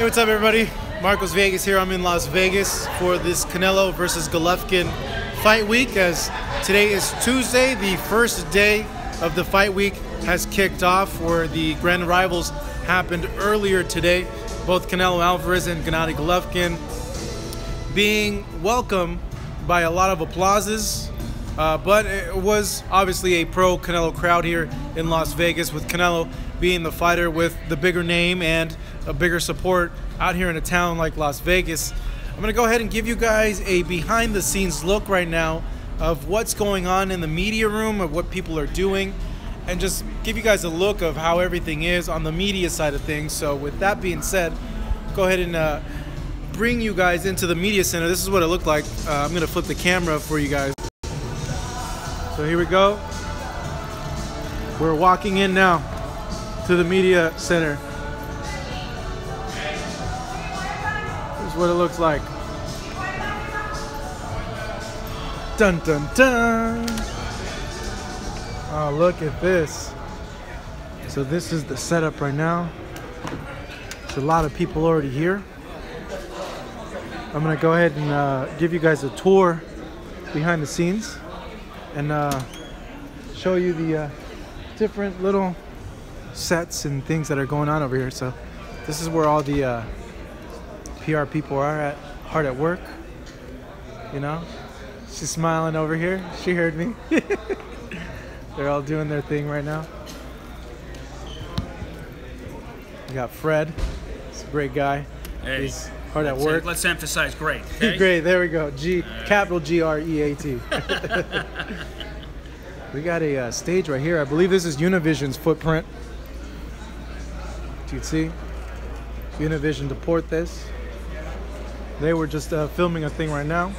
Hey, what's up, everybody? Marcos Vegas here. I'm in Las Vegas for this Canelo versus Golovkin fight week, as today is Tuesday. The first day of the fight week has kicked off, where the grand rivals happened earlier today. Both Canelo Alvarez and Gennady Golovkin being welcomed by a lot of applauses, but it was obviously a pro-Canelo crowd here in Las Vegas, with Canelo being the fighter with the bigger name and a bigger support out here in a town like Las Vegas. I'm going to go ahead and give you guys a behind-the-scenes look right now of what's going on in the media room, of what people are doing, and just give you guys a look of how everything is on the media side of things. So with that being said, go ahead and bring you guys into the media center. This is what it looked like. I'm going to flip the camera for you guys. So here we go. We're walking in now to the media center. This is what it looks like. Dun dun dun. Oh, look at this. So this is the setup right now. There's a lot of people already here. I'm gonna go ahead and give you guys a tour behind the scenes and show you the different little sets and things that are going on over here. So this is where all the PR people are hard at work. You know, she's smiling over here. She heard me. They're all doing their thing right now. We got Fred. He's a great guy. Hey, he's hard at work. Let's emphasize great. Okay? Great. There we go. Capital G-R-E-A-T. We got a stage right here. I believe this is Univision's footprint. You can see Univision to port this. They were just filming a thing right now.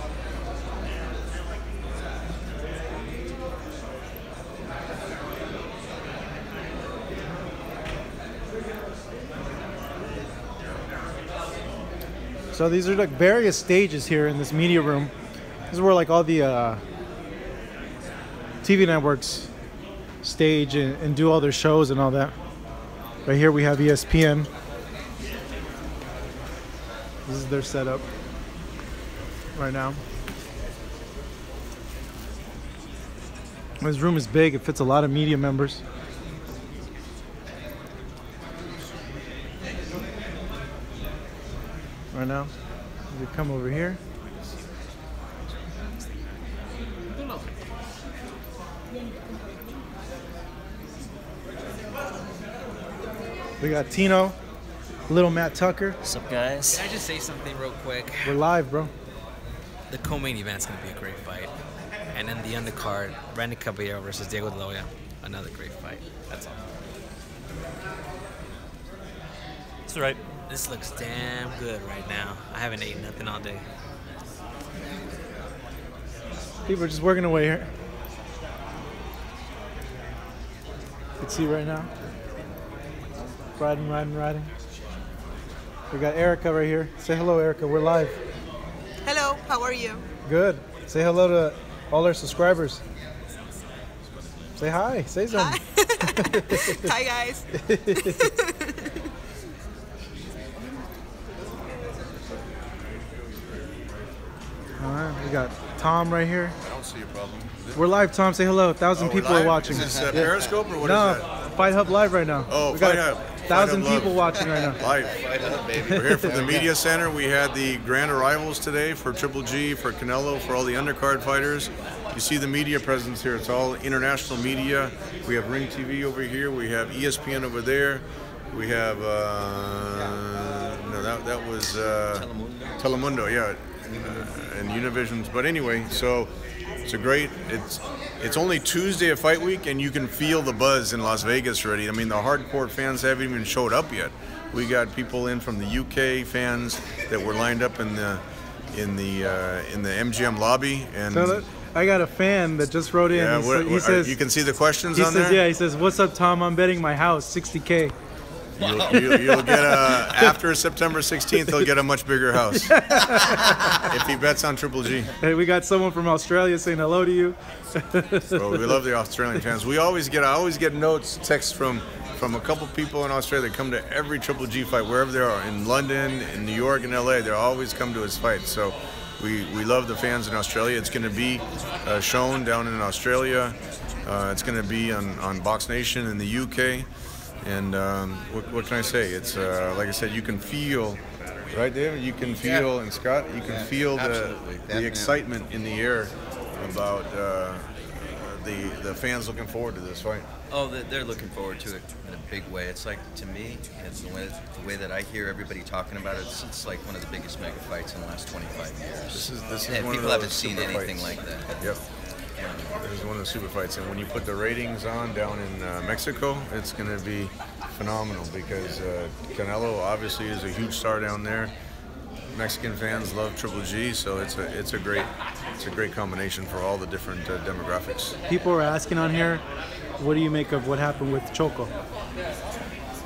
So these are like various stages here in this media room. This is where like all the TV networks stage and do all their shows and all that. Right here we have ESPN. This is their setup right now. This room is big. It fits a lot of media members. Right now, you come over here. We got Tino, little Matt Tucker. What's up, guys? Can I just say something real quick? We're live, bro. The co-main event's gonna be a great fight, and then the undercard, Randy Caballero versus Diego de Loeffler, another great fight. That's all. That's right. This looks damn good right now. I haven't eaten nothing all day. People are just working away here. You can see right now. Riding. We got Erica right here. Say hello, Erica. We're live. Hello, how are you? Good. Say hello to all our subscribers. Say hi. Say something. Hi, guys. All right, we got Tom right here. I don't see a problem. We're live, Tom. Say hello. 1,000 people are watching. Is this Periscope or what no, is that? Fight Hub Live right now. Oh, we got Fight Hub. 1,000 people watching right now. Live. Fight Hub, baby. We're here from the media center. We had the grand arrivals today for Triple G, for Canelo, for all the undercard fighters. You see the media presence here. It's all international media. We have Ring TV over here. We have ESPN over there. We have no, that was Telemundo, yeah, and Univision's. But anyway, so it's a great. It's only Tuesday of fight week, and you can feel the buzz in Las Vegas already. I mean, the hardcore fans haven't even showed up yet. We got people in from the UK fans that were lined up in the MGM lobby, and. So I got a fan that just wrote in. Yeah, he says you can see the questions he on says, there. Yeah, he says, "What's up, Tom? I'm betting my house, 60K." You'll get after September 16th, he'll get a much bigger house if he bets on Triple G. Hey, we got someone from Australia saying hello to you. Bro, we love the Australian fans. I always get notes, texts from from a couple people in Australia that come to every Triple G fight, wherever they are, in London, in New York, and LA. They always come to his fight. So we love the fans in Australia. It's going to be shown down in Australia. It's going to be on Box Nation in the UK. And what can I say? It's like I said, you can feel, right, David? You can feel, and Scott, you can feel the excitement in the air about the fans looking forward to this fight. Oh, they're looking forward to it in a big way. It's like, to me, it's the way that I hear everybody talking about it. It's like one of the biggest mega fights in the last 25 years. This is and one people of those haven't seen anything fights. like that. Yep. This is one of the super fights, and when you put the ratings on down in Mexico, it's going to be phenomenal because Canelo obviously is a huge star down there. Mexican fans love Triple G, so it's a great combination for all the different demographics. People are asking on here, what do you make of what happened with Choco?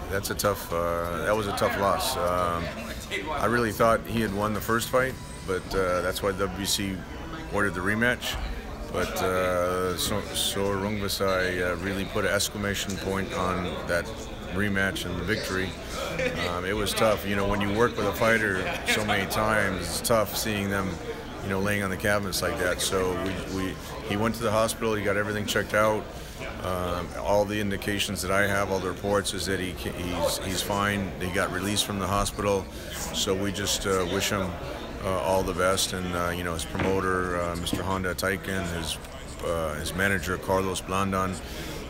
That's a tough. That was a tough loss. I really thought he had won the first fight, but that's why WBC ordered the rematch. But so Rungvisai really put an exclamation point on that rematch and the victory. It was tough. You know, when you work with a fighter so many times, it's tough seeing them, you know, laying on the cabinets like that. So he went to the hospital. He got everything checked out. All the indications that I have, all the reports, is that he's fine. He got released from the hospital. So we just wish him all the best, and you know, his promoter, Mr. Honda Taiken, his manager Carlos Blandon,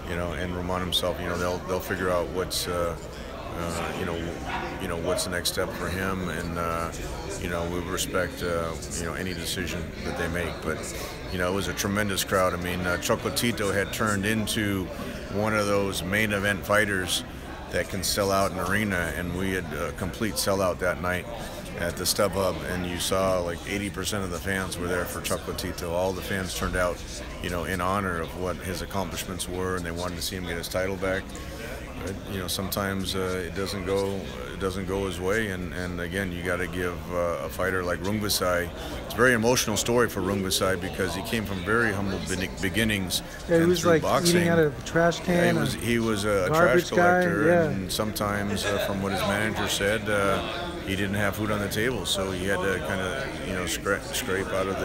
you know, and Roman himself. You know, they'll figure out what's you know what's the next step for him, and you know, we respect you know, any decision that they make. But you know, it was a tremendous crowd. I mean, Chocolatito had turned into one of those main event fighters that can sell out an arena, and we had a complete sellout that night at the StubHub, and you saw like 80% of the fans were there for Chocolatito. All the fans turned out, you know, in honor of what his accomplishments were, and they wanted to see him get his title back. But, you know, sometimes it doesn't go his way, and again, you got to give a fighter like Rungvisai. It's a very emotional story for Rungvisai because he came from very humble beginnings. Yeah, he and was through like boxing, eating out of a trash can. Yeah, he was a garbage trash collector, guy, yeah. and sometimes, from what his manager said, he didn't have food on the table, so he had to kind of, you know, scrape out of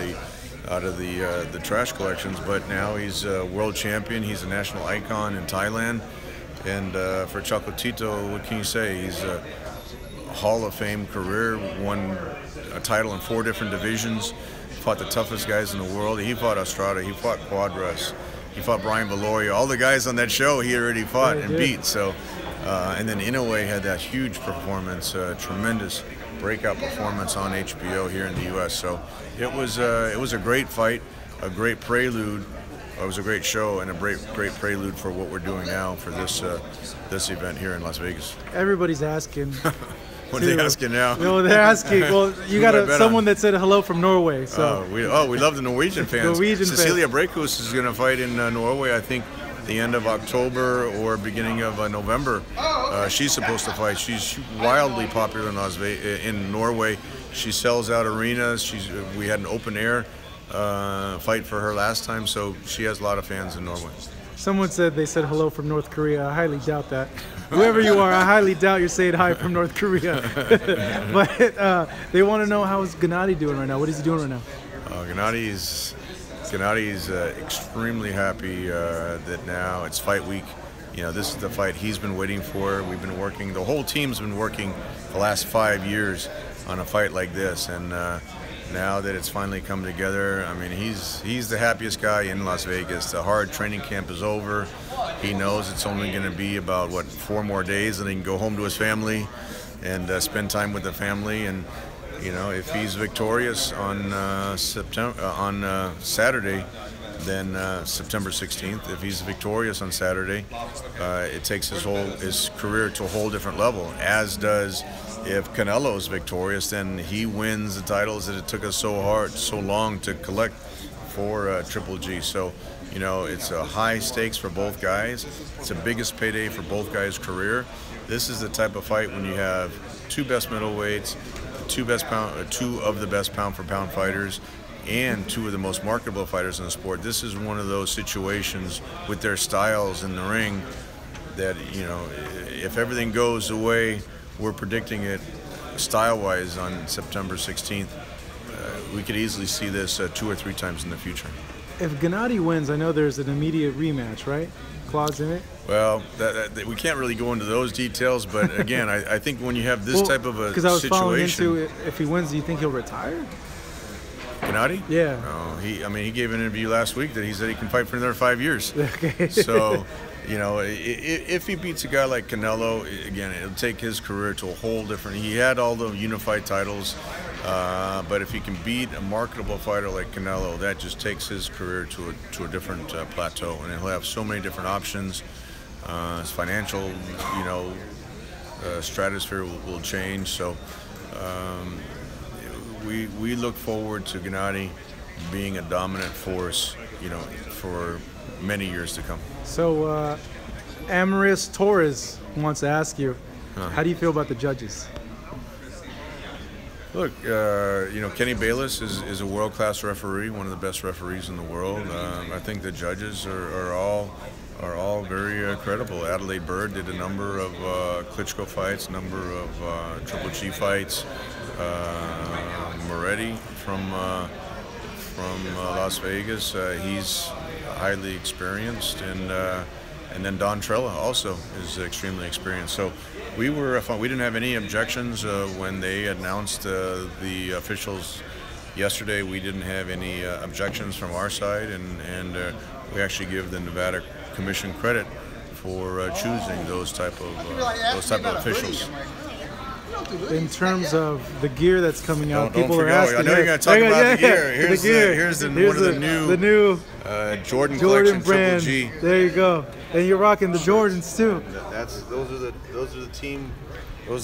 the trash collections. But now he's a world champion. He's a national icon in Thailand, and for Chocolatito, what can you say? He's a Hall of Fame career. Won a title in 4 different divisions. Fought the toughest guys in the world. He fought Estrada. He fought Cuadras. He fought Brian Valoria. All the guys on that show he already fought and beat. So. And then Inoue had that huge performance, tremendous breakout performance on HBO here in the U.S. So it was a great fight, a great prelude. It was a great show and a great prelude for what we're doing now for this event here in Las Vegas. Everybody's asking. What are they asking now? No, they're asking. Well, you got someone that said hello from Norway. So we love the Norwegian fans. Cecilia Brækhus is going to fight in Norway, I think, the end of October or beginning of November. She's supposed to fight. She's wildly popular in Norway. She sells out arenas. We had an open air fight for her last time, so she has a lot of fans in Norway. Someone said they said hello from North Korea. I highly doubt that. Whoever you are, I highly doubt you're saying hi from North Korea. But they want to know, how's Gennady doing right now? What is he doing right now? Gennady's extremely happy that now it's fight week. You know, this is the fight he's been waiting for. We've been working, the whole team's been working the last 5 years on a fight like this, and now that it's finally come together, I mean, he's the happiest guy in Las Vegas. The hard training camp is over. He knows it's only going to be about 4 more days, and he can go home to his family and spend time with the family. And you know, if he's victorious on Saturday, then September 16th. If he's victorious on Saturday, it takes his career to a whole different level. As does, if Canelo is victorious, then he wins the titles that it took us so long to collect for Triple G. So, you know, it's a high stakes for both guys. It's the biggest payday for both guys' career. This is the type of fight when you have 2 best middleweights, 2 of the best pound-for-pound fighters, and 2 of the most marketable fighters in the sport. This is one of those situations with their styles in the ring that if everything goes the way we're predicting it, style-wise, on September 16th, we could easily see this 2 or 3 times in the future. If Gennady wins, I know there's an immediate rematch, right? Claude's in it. Well, we can't really go into those details, but again, I think when you have this type of a situation, because I was following into if he wins, do you think he'll retire? Gennady? Yeah. He gave an interview last week that he said he can fight for another 5 years. Okay. So, if he beats a guy like Canelo, again, it'll take his career to a whole different. He had all the unified titles, but if he can beat a marketable fighter like Canelo, that just takes his career to a different plateau, and he'll have so many different options. His financial, stratosphere will change. So. We look forward to Gennady being a dominant force, for many years to come. So, Amaris Torres wants to ask you, how do you feel about the judges? Look, Kenny Bayless is a world-class referee, one of the best referees in the world. I think the judges are all very credible. Adelaide Bird did a number of Klitschko fights, a number of Triple G fights. Moretti from Las Vegas, he's highly experienced, and then Don Trella also is extremely experienced. So we didn't have any objections when they announced the officials yesterday. We didn't have any objections from our side, and we actually give the Nevada Commission credit for choosing those type of officials. In terms of the gear that's coming out, people are asking. I know you're going to talk about the gear. Here's one of the new Jordan collection brand. Triple G. There you go, and you're rocking the Jordans too. Those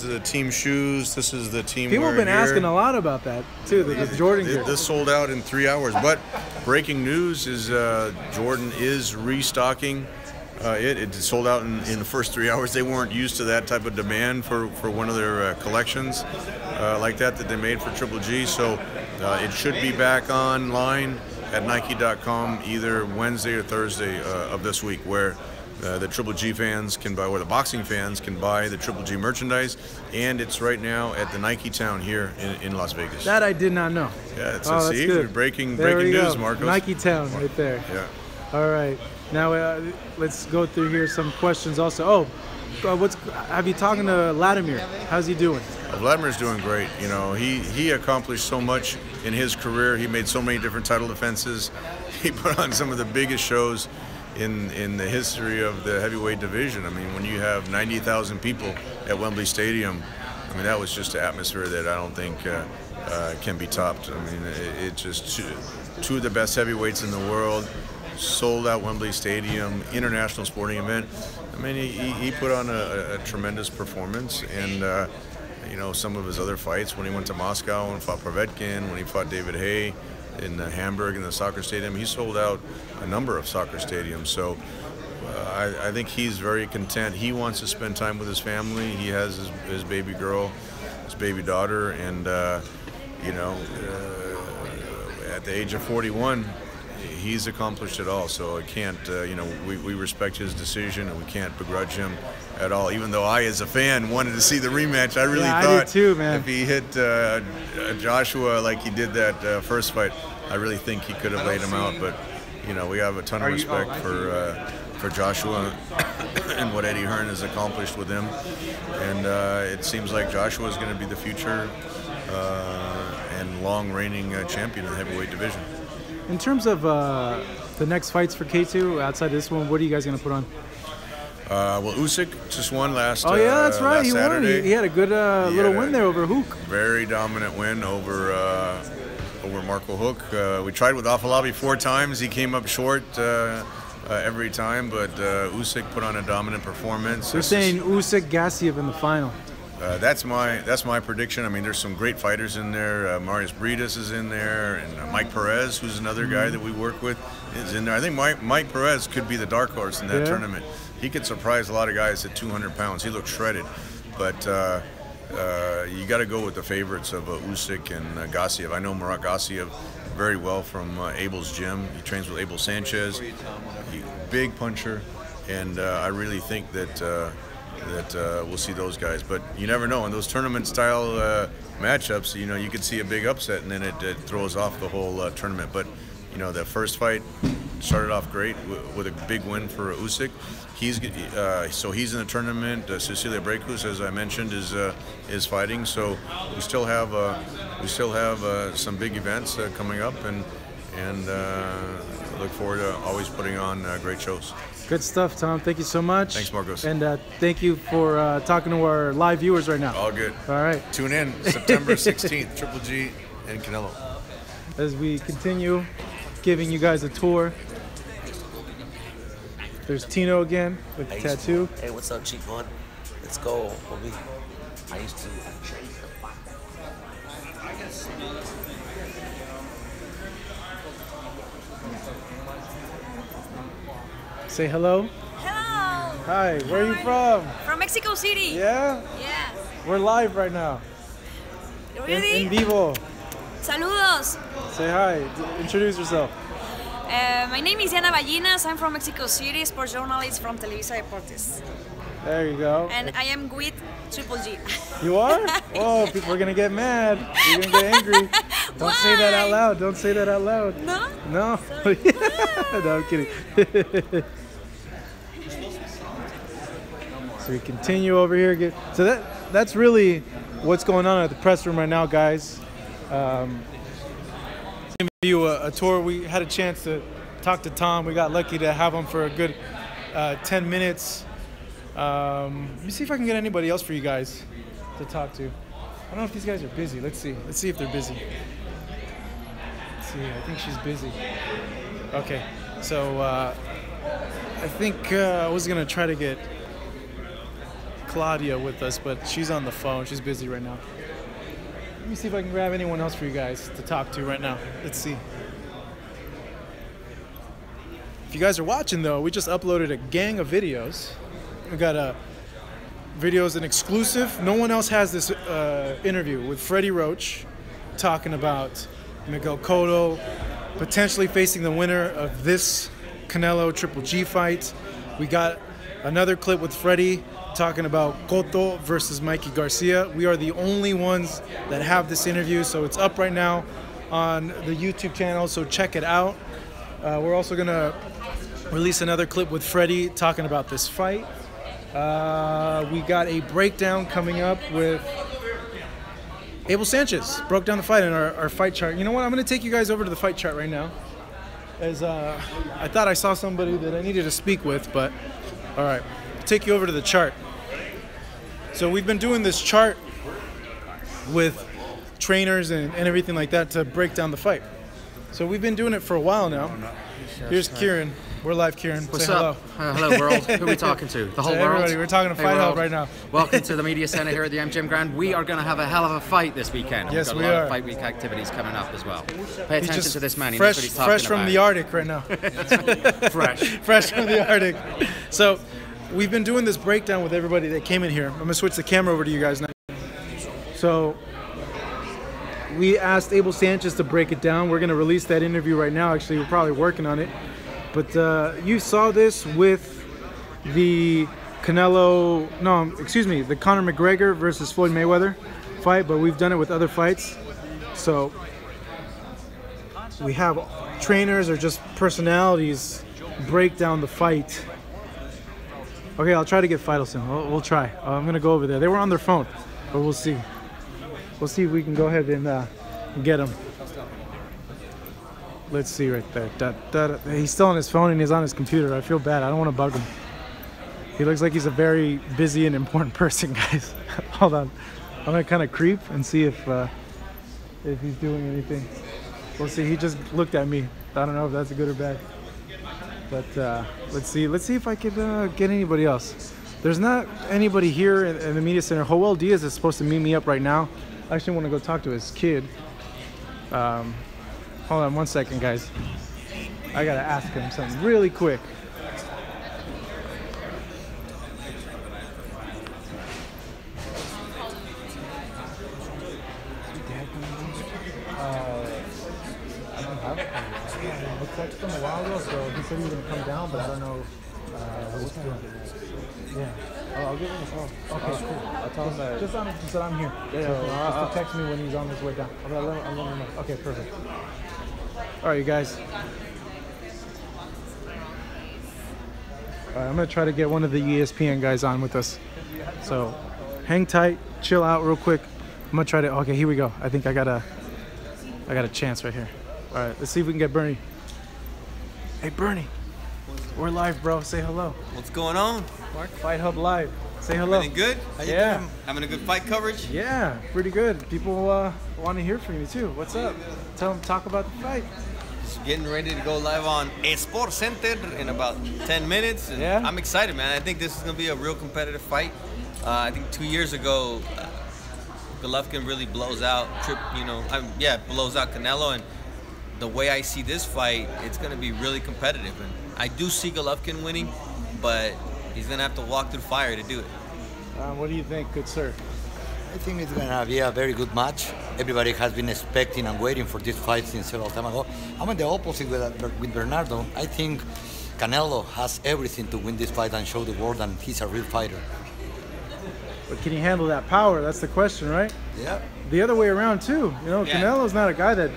are the team shoes. This is the team. People have been asking a lot about that too. The Jordan gear. This sold out in 3 hours. But breaking news is Jordan is restocking. It sold out in the first 3 hours. They weren't used to that type of demand for one of their collections like that they made for Triple G. So it should be back online at Nike.com either Wednesday or Thursday of this week, where the Triple G fans can buy, or the boxing fans can buy the Triple G merchandise. And it's right now at the Nike Town here in Las Vegas. That I did not know. Yeah, it's that's good. breaking news, Marcos. Nike Town right there. Yeah. All right. Now let's go through here some questions also. Have you talked to Vladimir? How's he doing? Vladimir's doing great. He accomplished so much in his career. He made so many different title defenses. He put on some of the biggest shows in the history of the heavyweight division. I mean, when you have 90,000 people at Wembley Stadium, that was just an atmosphere that I don't think can be topped. It's just two of the best heavyweights in the world. Sold out Wembley Stadium, international sporting event. He put on a tremendous performance, and some of his other fights, when he went to Moscow and fought Povetkin, when he fought David Hay in Hamburg in the soccer stadium, he sold out a number of soccer stadiums. So I think he's very content. He wants to spend time with his family. He has his baby girl, his baby daughter, and at the age of 41. He's accomplished it all, so I can't, we respect his decision, and we can't begrudge him at all. Even though I, as a fan, wanted to see the rematch, I really thought I did too, man. If he hit Joshua like he did that first fight, I really think he could have laid him out. But we have a ton of respect for Joshua and what Eddie Hearn has accomplished with him, and it seems like Joshua is going to be the future and long reigning champion in the heavyweight division. In terms of the next fights for K2, outside of this one, what are you guys going to put on? Usyk just won last Oh, yeah, that's right. He Saturday. won. He had a good little win there over Hook. Very dominant win over Marco Hook. We tried with Afalabi 4 times. He came up short every time, but Usyk put on a dominant performance. They're saying Usyk Gassiev in the final. That's my prediction. There's some great fighters in there. Marius Briedis is in there, and Mike Perez, who's another guy that we work with, is in there. I think Mike Perez could be the dark horse in that tournament. He could surprise a lot of guys at 200 pounds. He looks shredded, but you got to go with the favorites of Usyk and Gassiev. I know Murat Gassiev very well from Abel's gym. He trains with Abel Sanchez. Big puncher. and I really think that we'll see those guys. But you never know in those tournament style matchups. You know, you could see a big upset, and then it throws off the whole tournament. But you know, that first fight started off great with a big win for Usyk. He's in the tournament. Cecilia Brækhus, as I mentioned, is fighting. So we still have some big events coming up, and look forward to always putting on great shows. Good stuff, Tom. Thank you so much. Thanks, Marcos. And thank you for talking to our live viewers right now. All good. All right. Tune in September 16th, Triple G and Canelo. As we continue giving you guys a tour. There's Tino again with the tattoo. Hey, what's up, cheap one? Let's go. I used to. Say hello. Hello. Hi, where are you from? From Mexico City. Yeah? Yes. We're live right now. Really? In vivo. Saludos. Say hi. Introduce yourself. My name is Diana Ballinas. I'm from Mexico City, sports journalist from Televisa Deportes. There you go. And I am with Triple G. You are? Oh, people are going to get mad. You're going to get angry. Don't say that out loud. Don't say that out loud. No? No. No, I'm kidding. So we continue over here. So that's really what's going on at the press room right now, guys. Give you a tour. We had a chance to talk to Tom. We got lucky to have him for a good 10 minutes. Let me see if I can get anybody else for you guys to talk to. I don't know if these guys are busy. Let's see. Let's see if they're busy. Let's see. I think she's busy. Okay. So I think I was going to try to get Claudia with us, but she's on the phone. She's busy right now. Let me see if I can grab anyone else for you guys to talk to right now. Let's see. If you guys are watching, though, we just uploaded a gang of videos. We got videos, an exclusive. No one else has this interview with Freddie Roach talking about Miguel Cotto potentially facing the winner of this Canelo Triple G fight. We got another clip with Freddie talking about Cotto versus Mikey Garcia. We are the only ones that have this interview, so it's up right now on the YouTube channel, so check it out. We're also gonna release another clip with Freddie talking about this fight. We got a breakdown coming up with Abel Sanchez. Broke down the fight in our fight chart. You know what? I'm gonna take you guys over to the fight chart right now. As I thought I saw somebody that I needed to speak with, but all right, take you over to the chart. So we've been doing this chart with trainers and everything like that to break down the fight. So we've been doing it for a while now. Here's Kieran. We're live, Kieran. What's Say up? Hello, world. Who are we talking to? The whole world? Everybody. We're talking to Fight Hub right now. Welcome to the media center here at the MGM Grand. We are going to have a hell of a fight this weekend. Yes, We've got a lot of fight week activities coming up as well. Pay attention to this man. He knows what he's talking fresh from about. the Arctic right now. Fresh from the Arctic. So we've been doing this breakdown with everybody that came in here. I'm going to switch the camera over to you guys now. So we asked Abel Sanchez to break it down. We're going to release that interview right now. Actually, we're probably working on it. But you saw this with the the Conor McGregor versus Floyd Mayweather fight, but we've done it with other fights. So we have trainers or just personalities break down the fight. Okay, I'll try to get Faitelson. We'll try. I'm going to go over there. They were on their phone, but we'll see. We'll see if we can go ahead and get them. Let's see right there. He's still on his phone and he's on his computer. I feel bad. I don't want to bug him. He looks like he's a very busy and important person, guys. Hold on. I'm going to kind of creep and see if he's doing anything. We'll see. He just looked at me. I don't know if that's good or bad. But let's see. Let's see if I could get anybody else. There's not anybody here in the media center. Joel Diaz is supposed to meet me up right now. I actually want to go talk to his kid. Hold on one second, guys. I gotta ask him something really quick. I don't have it. I texted him a while ago, so he said he was gonna come down, but I don't know Yeah. I'll give him a call. Okay, cool. I'll tell him that. Just that I'm here. Yeah. Just to text me when he's on his way down. I'll let him know. Okay, perfect. All right, you guys. All right, I'm gonna try to get one of the ESPN guys on with us. So, hang tight, chill out real quick. I'm gonna try to. Okay, here we go. I think I got a chance right here. All right, let's see if we can get Bernie. Hey, Bernie. We're live, bro. Say hello. What's going on? Mark, Fight Hub Live. Say hello. Everything good? How you doing? Having a good fight coverage? Yeah, pretty good. People want to hear from you too. What's up? Tell them, talk about the fight. Just getting ready to go live on Sport Center in about 10 minutes. And yeah. I'm excited, man. I think this is going to be a real competitive fight. I think 2 years ago, Golovkin really blows out blows out Canelo, and the way I see this fight, it's going to be really competitive. And I do see Golovkin winning, but he's going to have to walk through fire to do it. What do you think, good sir? I think it's going to be a very good match. Everybody has been expecting and waiting for this fight since several time ago. I'm on the opposite with Bernardo. I think Canelo has everything to win this fight and show the world that he's a real fighter. But can he handle that power? That's the question, right? Yeah. The other way around too. Canelo's not a guy that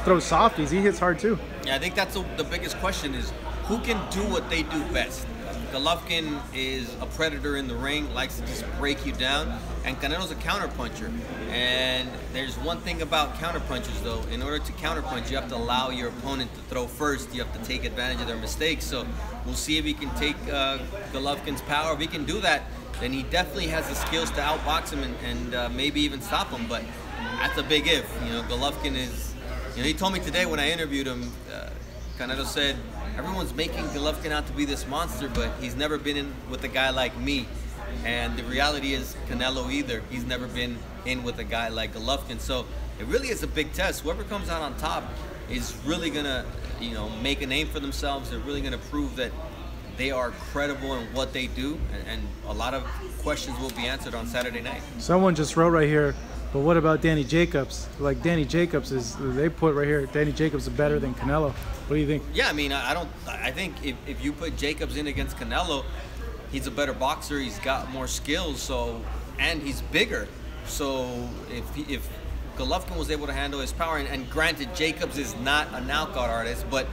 throws softies. He hits hard too. Yeah, I think that's the biggest question is who can do what they do best. Golovkin is a predator in the ring, likes to just break you down, and Canelo's a counterpuncher. And there's one thing about counterpunchers, though. In order to counterpunch, you have to allow your opponent to throw first. You have to take advantage of their mistakes. So we'll see if he can take Golovkin's power. If he can do that, then he definitely has the skills to outbox him and maybe even stop him. But that's a big if. Golovkin is. He told me today when I interviewed him, Canelo said, everyone's making Golovkin out to be this monster, but he's never been in with a guy like me. And the reality is Canelo either. He's never been in with a guy like Golovkin. So it really is a big test. Whoever comes out on top is really going to, make a name for themselves. They're really going to prove that they are credible in what they do. And a lot of questions will be answered on Saturday night. Someone just wrote right here, but what about Danny Jacobs? Like Danny Jacobs they put right here, Danny Jacobs is better than Canelo. What do you think? Yeah, I think if you put Jacobs in against Canelo, he's a better boxer, he's got more skills, and he's bigger. So if Golovkin was able to handle his power, and granted Jacobs is not a knockout artist, but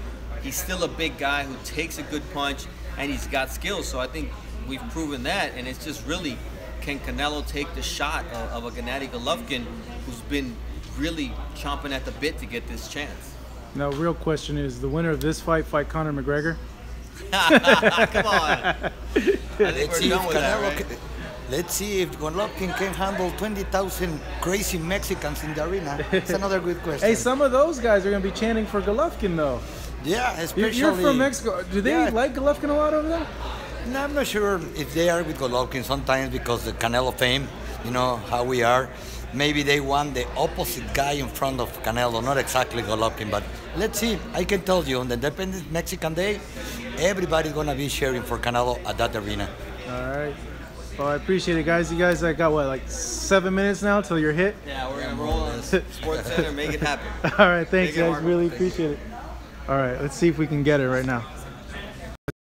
he's still a big guy who takes a good punch and he's got skills. So I think we've proven that, and it's just really, can Canelo take the shot of a Gennady Golovkin who's been really chomping at the bit to get this chance? Now, real question is, the winner of this fight Conor McGregor? Come on. Let's see if Golovkin can handle 20,000 crazy Mexicans in the arena. It's another good question. Hey, some of those guys are going to be chanting for Golovkin, though. Yeah, especially... You're from Mexico. Do they like Golovkin a lot over there? No, I'm not sure if they are with Golovkin sometimes because the Canelo fame, how we are. Maybe they want the opposite guy in front of Canelo, not exactly Golovkin, but let's see. I can tell you, on the Independent Mexican Day, everybody's going to be cheering for Canelo at that arena. All right. Well, I appreciate it, guys. You guys got, what, 7 minutes now till you're hit? Yeah, we're going to roll on Sports Center, make it happen. All right, thanks, guys. Really appreciate it. All right, let's see if we can get it right now.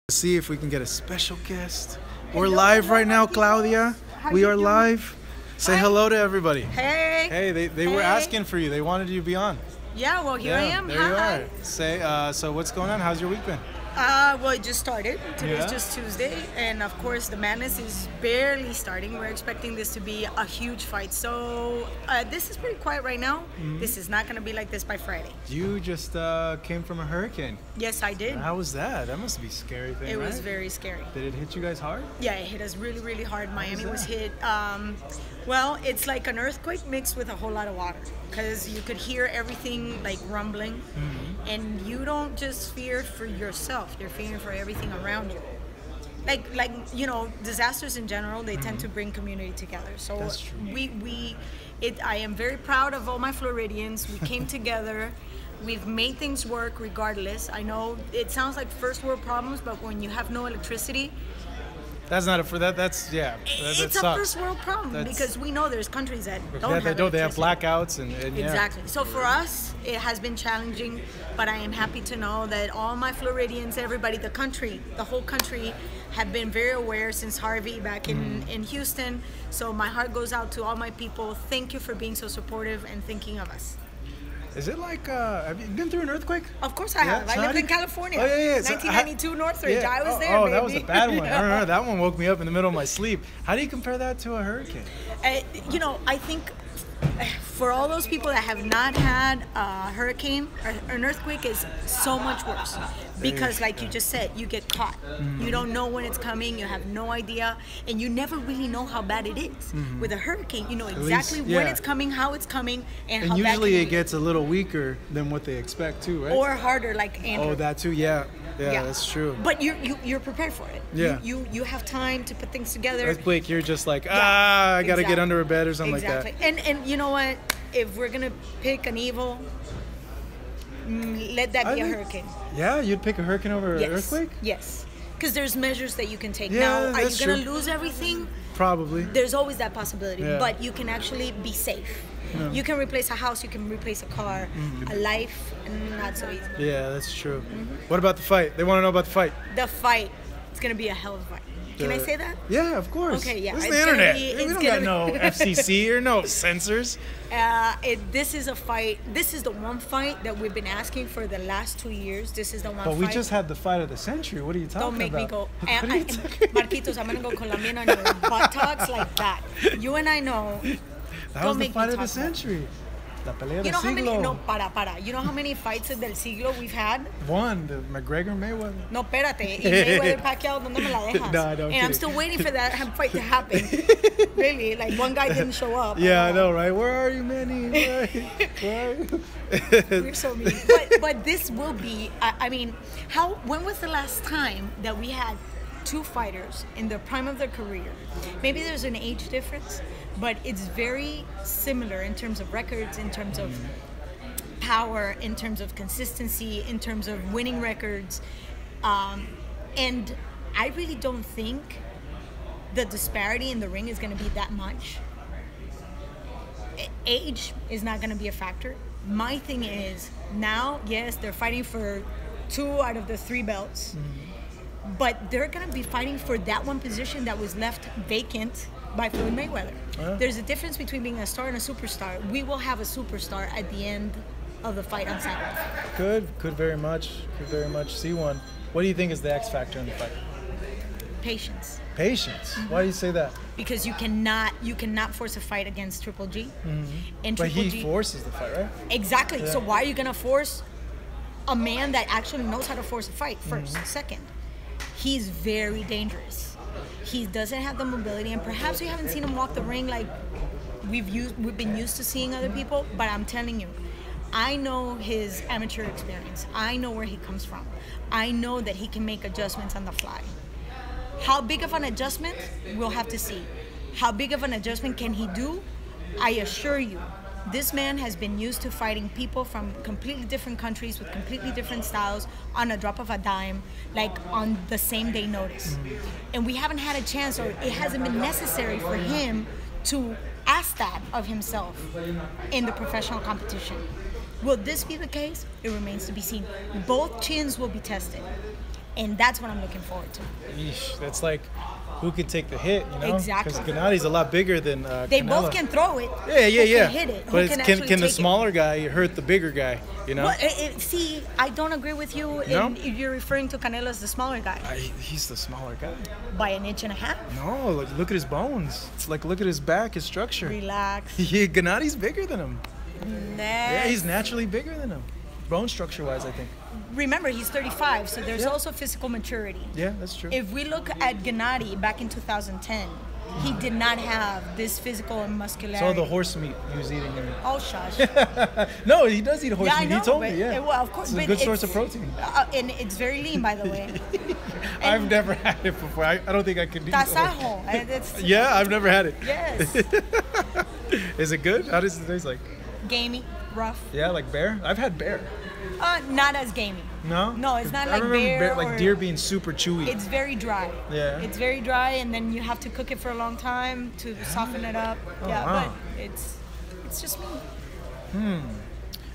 Let's see if we can get a special guest. We're live right now, Claudia. We are live. Say hello to everybody. Hey. Hey, they were asking for you. They wanted you to be on. Yeah, well, here I am. There you are. Say, so what's going on? How's your week been? Well, it just started. Today's just Tuesday, and of course the madness is barely starting. We're expecting this to be a huge fight. So this is pretty quiet right now. Mm-hmm. This is not going to be like this by Friday. You just came from a hurricane. Yes, I did. How was that? That must be a scary thing, It was very scary. Did it hit you guys hard? Yeah, it hit us really, really hard. Miami was hit. Well, it's like an earthquake mixed with a whole lot of water, because you could hear everything like rumbling, mm-hmm. and you don't just fear for yourself, you're fearing for everything around you. Like disasters in general, they tend to bring community together. So that's true. I am very proud of all my Floridians. We came together. We've made things work regardless. I know it sounds like first world problems, but when you have no electricity, That's not a for that. That's yeah. That It's a sucks. first world problem because we know there's countries that don't Yeah, have they don't. They have electricity. blackouts and yeah. Exactly. So for us, it has been challenging, but I am happy to know that all my Floridians, everybody, the country, the whole country, have been very aware since Harvey back in Houston. So my heart goes out to all my people. Thank you for being so supportive and thinking of us. Is it like, have you been through an earthquake? Of course I have. So I how lived do in California. Oh, yeah. So 1992 Northridge. yeah. I was there, baby. That was a bad one. I remember that one woke me up in the middle of my sleep. How do you compare that to a hurricane? You know, I think for all those people that have not had a hurricane, an earthquake is so much worse because, like you just said, you get caught. You don't know when it's coming. You have no idea, and you never really know how bad it is. With a hurricane, you know exactly when it's coming, how it's coming, and how bad. And usually it it gets a little weaker than what they expect too, right? or harder, like Andrew. Oh, that too. Yeah, that's true. But you're prepared for it. Yeah. You have time to put things together. Earthquake, you're just like, I gotta get under a bed or something like that. And you know what? If we're gonna pick an evil, let that be a hurricane. Yeah, you'd pick a hurricane over an earthquake? Yes. Because there's measures that you can take. Yeah, now, are you that's gonna true. lose everything? Probably. There's always that possibility, Yeah. but you can actually be safe. Yeah. You can replace a house, you can replace a car, a life, and not so easy. Yeah, that's true. What about the fight? They want to know about the fight. The fight, it's gonna be a hell of a fight. Can I say that? Yeah, of course. Okay, yeah. This is It's the gonna internet. be- we it's don't gonna got no FCC or no censors. This is a fight. This is the one fight that we've been asking for the last 2 years. This is the one But fight. we just had the fight of the century. What are you talking about? Don't make me go. What are you talking- Marquitos, I'm gonna go Colombian on your buttocks like that. You and I know. That Don't was the make me fight of talk the about it. century. La pelea You del know how many? siglo. No, para. You know how many fights del siglo we've had? One, the McGregor Mayweather. No, espérate. Y Mayweather Pacquiao, ¿dónde me la dejas? No, I'm and I'm kidding. still waiting for that fight to happen. Really, like one guy didn't show up. Yeah, I know, right? Where are you, Manny? Where are you? We're so mean. But this will be. I mean, when was the last time that we had two fighters in the prime of their career? Maybe there's an age difference, but it's very similar in terms of records, in terms of power, in terms of consistency, in terms of winning records. And I really don't think the disparity in the ring is going to be that much. Age is not going to be a factor. My thing is, now, yes, they're fighting for 2 out of the 3 belts, but they're going to be fighting for that one position that was left vacant by Floyd Mayweather. There's a difference between being a star and a superstar. We will have a superstar at the end of the fight on Saturday. Could very much see one. What do you think is the X factor in the fight? Patience. Patience. Why do you say that? Because you cannot force a fight against Triple G. And But Triple he G forces the fight, right? Exactly. Yeah. So why are you gonna force a man that actually knows how to force a fight first? Second, he's very dangerous. He doesn't have the mobility, and perhaps we haven't seen him walk the ring like we've been used to seeing other people. But I'm telling you, I know his amateur experience. I know where he comes from. I know that he can make adjustments on the fly. How big of an adjustment? We'll have to see. How big of an adjustment can he do? I assure you, this man has been used to fighting people from completely different countries with completely different styles on a drop of a dime, like on the same day notice. And we haven't had a chance, or it hasn't been necessary for him to ask that of himself in the professional competition. Will this be the case? It remains to be seen. Both chins will be tested. And that's what I'm looking forward to. Yeesh, that's like who can take the hit, you know? Exactly. Because Gennady's a lot bigger than They Canelo. both can throw it. Yeah. Who can hit it? Who But can can actually the take smaller guy hurt the bigger guy, you know? Well, see, I don't agree with you No? if you're referring to Canelo as the smaller guy. He's the smaller guy. By an inch and a half. No, look at his bones. It's like, look at his back, his structure. Relax. Gennady's bigger than him. Next. Yeah, he's naturally bigger than him. Bone structure-wise, I think. Remember, he's 35, so there's also physical maturity. Yeah, that's true. If we look at Gennady back in 2010, he did not have this physical and muscularity. So the horse meat he was eating. Oh, shush. No, he does eat horse Yeah, I meat. know, He told but- me, yeah. well, of course, It's a but good source it's- of protein. And it's very lean, by the way. I've never had it before. I don't think I could eat Tasajo. It's Yeah, I've never had it. Yes. Is it good? How does it taste like? Gamey, rough. Yeah, like bear? I've had bear. Not as gamey. No? No, it's not I like remember bear like or- deer being super chewy. It's very dry. Yeah. It's very dry, and then you have to cook it for a long time to soften it up. Oh, yeah, wow. but it's just meat.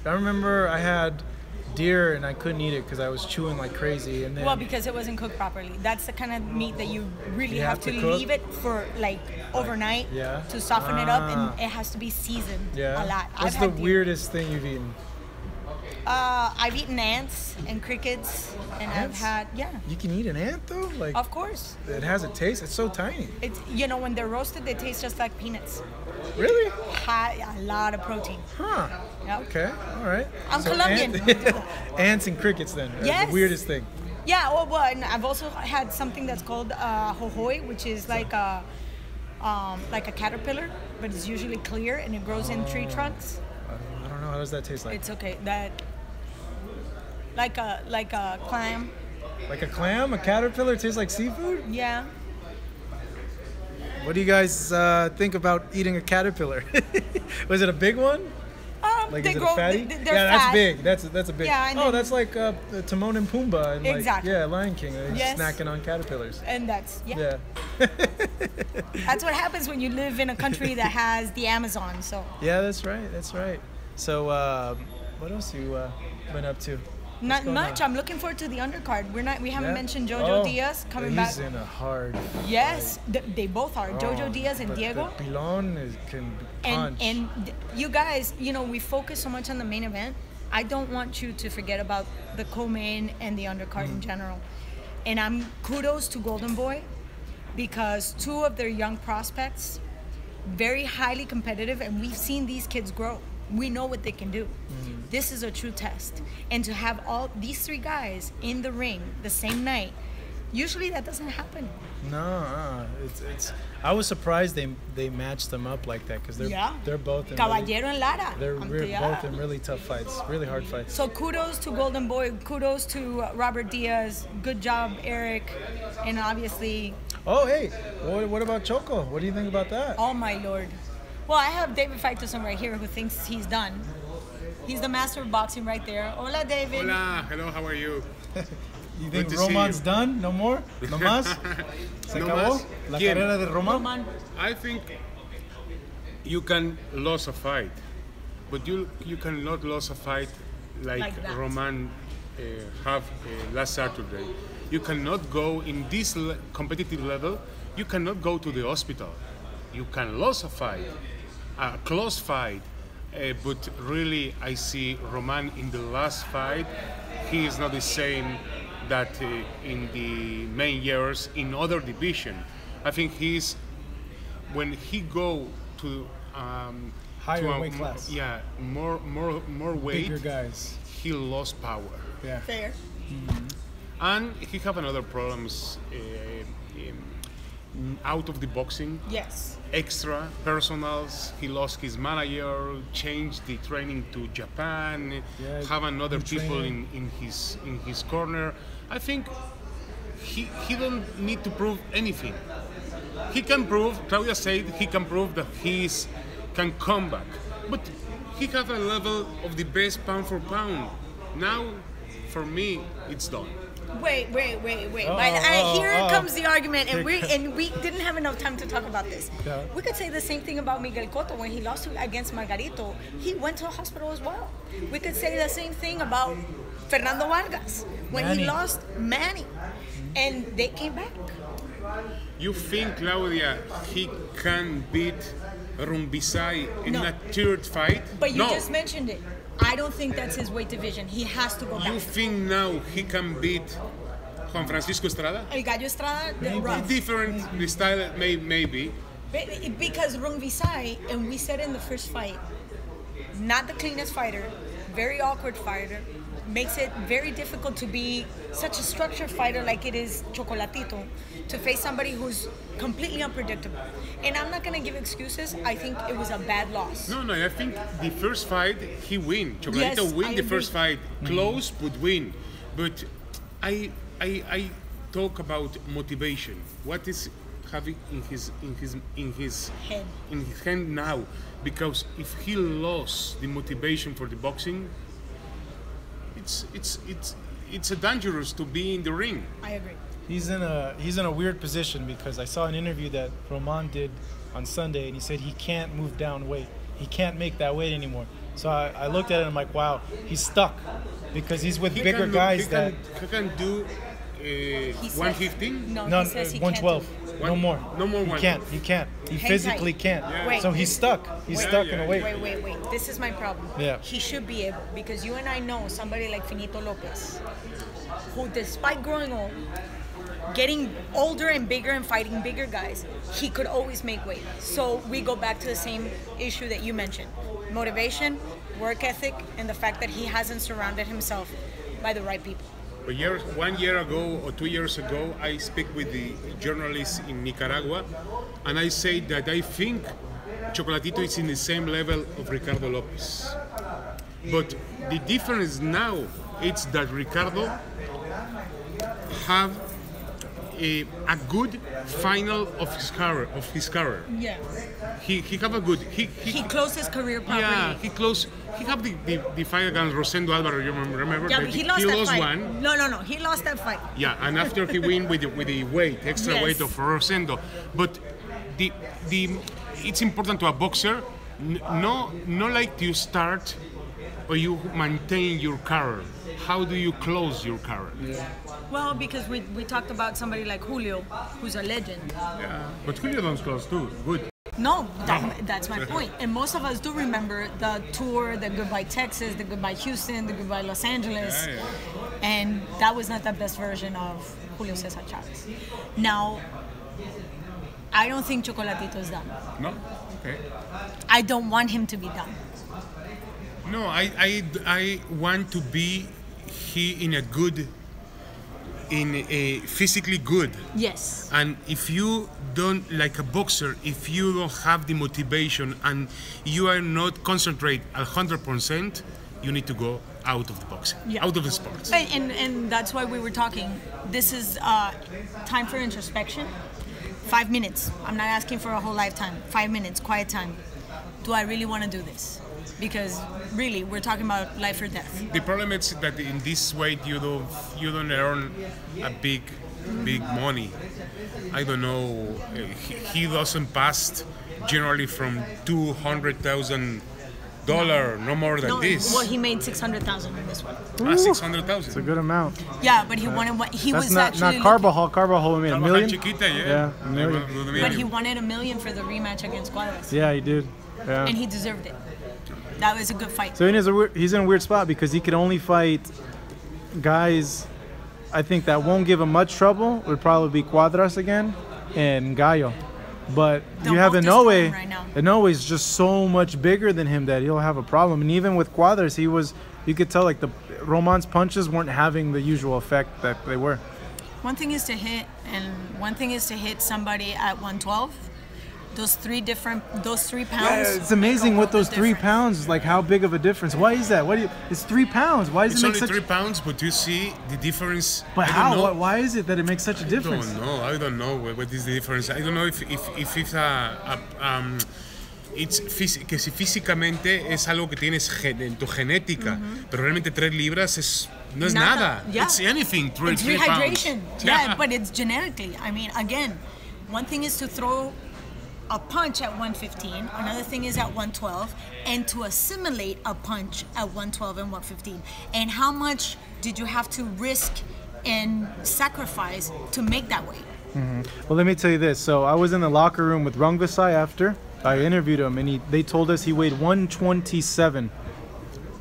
I remember I had deer and I couldn't eat it because I was chewing like crazy. And then Well, because it wasn't cooked properly. That's the kind of meat that you really You have have to to cook? leave it for like overnight Yeah. to soften it up, Ah. and it has to be seasoned yeah. a lot. What's I've the had deer. weirdest thing you've eaten? I've eaten ants and crickets, and Ants? I've had You can eat an ant though? Like Of course. it has a taste. It's so tiny. It's when they're roasted, they taste just like peanuts. Really? A lot of protein. Huh. Yep. Okay. All right. I'm Colombian. Ants and crickets then. That's Yes. the weirdest thing. Yeah, well, and I've also had something that's called hohoi, which is like a caterpillar, but it's usually clear and it grows in tree trunks. I don't know. How does that taste like? It's okay. That like a clam. Like a clam? A caterpillar tastes like seafood? Yeah. What do you guys think about eating a caterpillar? Was it a big one? Like they is it grow. a fatty? They're Yeah, that's fat. big. That's a big. Yeah, and oh, then- that's like Timon and Pumbaa and like Exactly. Lion King. They're Yes. snacking on caterpillars. And that's Yeah. that's what happens when you live in a country that has the Amazon. So Yeah, that's right. That's right. So, what else you been up to? not going much. on? I'm looking forward to the undercard. We haven't Yeah? mentioned Jojo Oh, Diaz coming he's back. in a hard. Yes, they both are. Jojo Oh, Diaz and but Diego. The Pilon can punch. You guys, we focus so much on the main event. I don't want you to forget about the co-main and the undercard in general. And I'm kudos to Golden Boy because two of their young prospects, very highly competitive, and we've seen these kids grow. We know what they can do. This is a true test. And to have all these three guys in the ring the same night, usually that doesn't happen. No, it's. I was surprised they matched them up like that because they're both in Caballero and Lara. they're Yeah. both in really tough fights, really hard fights. So kudos to Golden Boy, kudos to Robert Diaz, good job Eric, and obviously, Oh, hey, what about Choco? What do you think about that? oh my lord. Well, I have David Faitelson right here who thinks he's done. He's the master of boxing right there. Hola, David. Hola, hello, how are you? You Good think to see Roman's you. done? No more? No más? Se No acabó más. la ¿Quién? carrera de Roman? Roman. I think you can lose a fight, but you cannot lose a fight Like that. Roman have last Saturday. You cannot go in this competitive level. You cannot go to the hospital. You can lose a fight, a close fight, but really I see Roman in the last fight. He is not the same that in the main years in other division. I think he's when he go to Higher to a weight class. Yeah, more weight. Bigger guys. He lost power. Yeah. Fair. And he have another problems out of the boxing. Yes. Extra personals. He lost his manager, changed the training to Japan. Yeah, have another new people training. in his corner. I think he don't need to prove anything. He can prove. Claudia said he can prove that can come back, but he have a level of the best pound for pound. Now, for me, it's done. Wait. Here comes the argument, and we didn't have enough time to talk about this. Yeah. We could say the same thing about Miguel Cotto when he lost against Margarito. He went to a hospital as well. We could say the same thing about Fernando Vargas when Manny. he lost Manny, and they came back. You think, Claudia, he can beat Rumbisai in No. a third fight? But you No. just mentioned it. I don't think that's his weight division. He has to go You back. think now he can beat Juan Francisco Estrada? El Gallo Estrada, the rough. Different style, maybe. Because Rung Visai, and we said in the first fight, not the cleanest fighter, very awkward fighter, makes it very difficult to be such a structured fighter like it is Chocolatito, to face somebody who's completely unpredictable. And I'm not going to give excuses. I think it was a bad loss. No, I think the first fight he win. Chocolatito Yes, win I the first agree. fight, close but win. But I talk about motivation. What is having in his Head. in his hand now? Because if he lost the motivation for the boxing, it's a dangerous to be in the ring. I agree. He's in a weird position because I saw an interview that Roman did on Sunday, and he said he can't move down weight. He can't make that weight anymore. So I looked at it and I'm like, wow, he's stuck because he's with bigger guys that he can do 115. No, no, he says he 112. No more. No more. He can't. He Hang physically tight. can't. Wait. So he's stuck. He's stuck in a weight. Wait. This is my problem. Yeah. He should be able, because you and I know somebody like Finito Lopez, who despite growing old, getting older and bigger and fighting bigger guys, he could always make weight. So we go back to the same issue that you mentioned. Motivation, work ethic, and the fact that he hasn't surrounded himself by the right people. But 1 year ago or 2 years ago, I speak with the journalists in Nicaragua, and I say that I think Chocolatito is in the same level of Ricardo Lopez. But the difference now is that Ricardo have a good final of his career. Yeah. He have a good. He closed his career properly. Yeah, he closed. He have the fight against Rosendo Alvaro. You remember? Yeah, but he lost that fight. One. No. He lost that fight. Yeah, and after he win with the weight, extra weight of Rosendo. But the it's important to a boxer. No like you start or you maintain your career. How do you close your career? Yeah. Well, because we talked about somebody like Julio, who's a legend. Yeah, but Julio don't close too. Good. No, that's my point. And most of us do remember the tour, the Goodbye Texas, the Goodbye Houston, the Goodbye Los Angeles. Yeah. And that was not the best version of Julio Cesar Chavez. Now, I don't think Chocolatito is done. No? Okay. I don't want him to be done. No, I want to be in a physically good. Yes. And if you don't, like a boxer, if you don't have the motivation and you are not concentrate 100%, you need to go out of the boxing, out of the sports. And that's why we were talking. This is time for introspection. 5 minutes. I'm not asking for a whole lifetime. 5 minutes, quiet time. Do I really want to do this? Because really, we're talking about life or death. The problem is that in this way you don't earn a big money. I don't know. He doesn't pass generally from $200,000, no more than this. Well, he made $600,000 in this one. $600,000. It's a good amount. Yeah, but he wanted what he That's was not, actually. Not Carbajal. Carbajal made $1 million. Chiquita, yeah, $1 million. But he wanted $1 million for the rematch against Cuadras. Yeah, he did. Yeah. And he deserved it. That was a good fight. So he's in a weird spot because he could only fight guys, I think, that won't give him much trouble. Would probably be Cuadras again and Gallo. But you have Inoue. Right now. Inoue's just so much bigger than him that he'll have a problem. And even with Cuadras, you could tell like the Roman's punches weren't having the usual effect that they were. One thing is to hit, and one thing is to hit somebody at 112. Those 3 pounds. Yeah, it's amazing what those 3 pounds, like how big of a difference. Why is that? It's 3 pounds. Why does it's it make only such? 3 pounds, but you see the difference. But how? Why is it that it makes such a difference? I don't know what is the difference. I don't know if it's que si físicamente es algo que tienes en tu genética, pero realmente 3 libras no es nada. Yeah. It's anything. It's rehydration. Yeah, but it's genetically. I mean, again, one thing is to throw a punch at 115, another thing is at 112, and to assimilate a punch at 112 and 115. And how much did you have to risk and sacrifice to make that weight? Mm-hmm. Well, let me tell you this. So I was in the locker room with Rungvisai after. I interviewed him, and they told us he weighed 127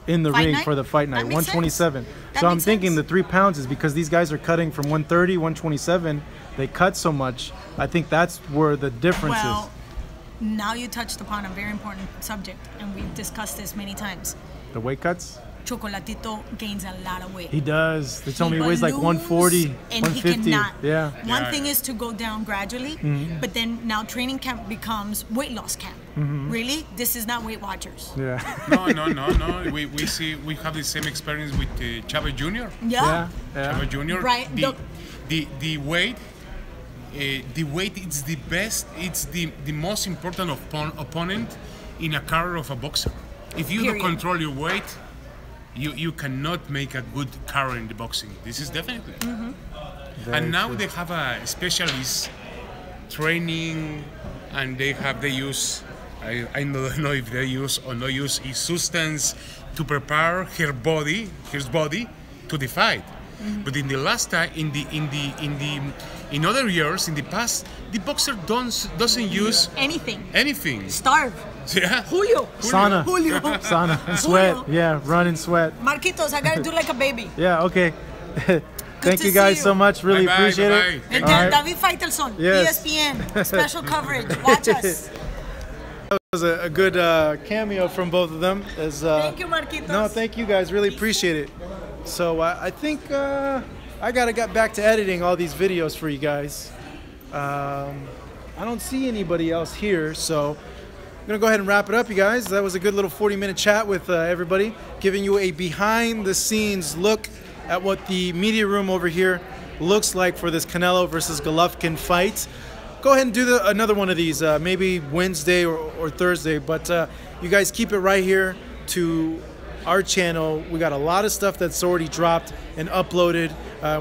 in the ring for the fight night. 127. So I'm thinking the 3 pounds is because these guys are cutting from 130, 127. They cut so much. I think that's where the difference is. Now you touched upon a very important subject, and we've discussed this many times. The weight cuts? Chocolatito gains a lot of weight. He does. They told me he weighs like 140, and 150. He cannot. Yeah. One thing is to go down gradually, but then now training camp becomes weight loss camp. Really? This is not Weight Watchers. Yeah. No. We have the same experience with Chavez Jr. Yeah. Chavez Jr. Right. The weight. The weight is the best. It's the most important opponent in a career of a boxer. If you don't control your weight, you cannot make a good career in the boxing. This is definitely. Very And now true. they have a specialist training, and they use. I don't know if they use or not use a substance to prepare his body to the fight. But in the last time, in other years, in the past, the boxer doesn't use anything. Starve. Yeah. Julio. Sauna. Julio. Sauna and sweat. Yeah, run and sweat. Marquitos, I gotta do like a baby. Yeah, okay. Thank to you guys see so you. much. Really Bye-bye, appreciate bye-bye. it. And All right. David Faitelson, Yes. ESPN, special coverage. Watch us. That was a good cameo from both of them. Thank you, Marquitos. No, thank you guys. Really appreciate it. So I think I gotta get back to editing all these videos for you guys. I don't see anybody else here, so I'm gonna go ahead and wrap it up, you guys. That was a good little 40-minute chat with everybody, giving you a behind-the-scenes look at what the media room over here looks like for this Canelo versus Golovkin fight. Go ahead and do another one of these, maybe Wednesday or Thursday, but you guys keep it right here to our channel. We got a lot of stuff that's already dropped and uploaded.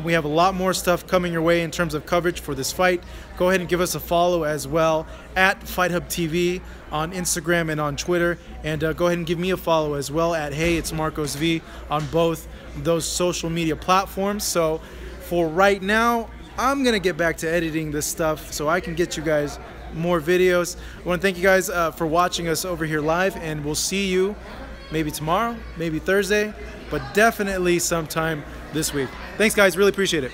We have a lot more stuff coming your way in terms of coverage for this fight. Go ahead and give us a follow as well at FightHub TV on Instagram and on Twitter, and go ahead and give me a follow as well at Hey It's Marcos V on both those social media platforms. So for right now, I'm gonna get back to editing this stuff so I can get you guys more videos. I want to thank you guys for watching us over here live, and we'll see you maybe tomorrow, maybe Thursday, but definitely sometime this week. Thanks guys, really appreciate it.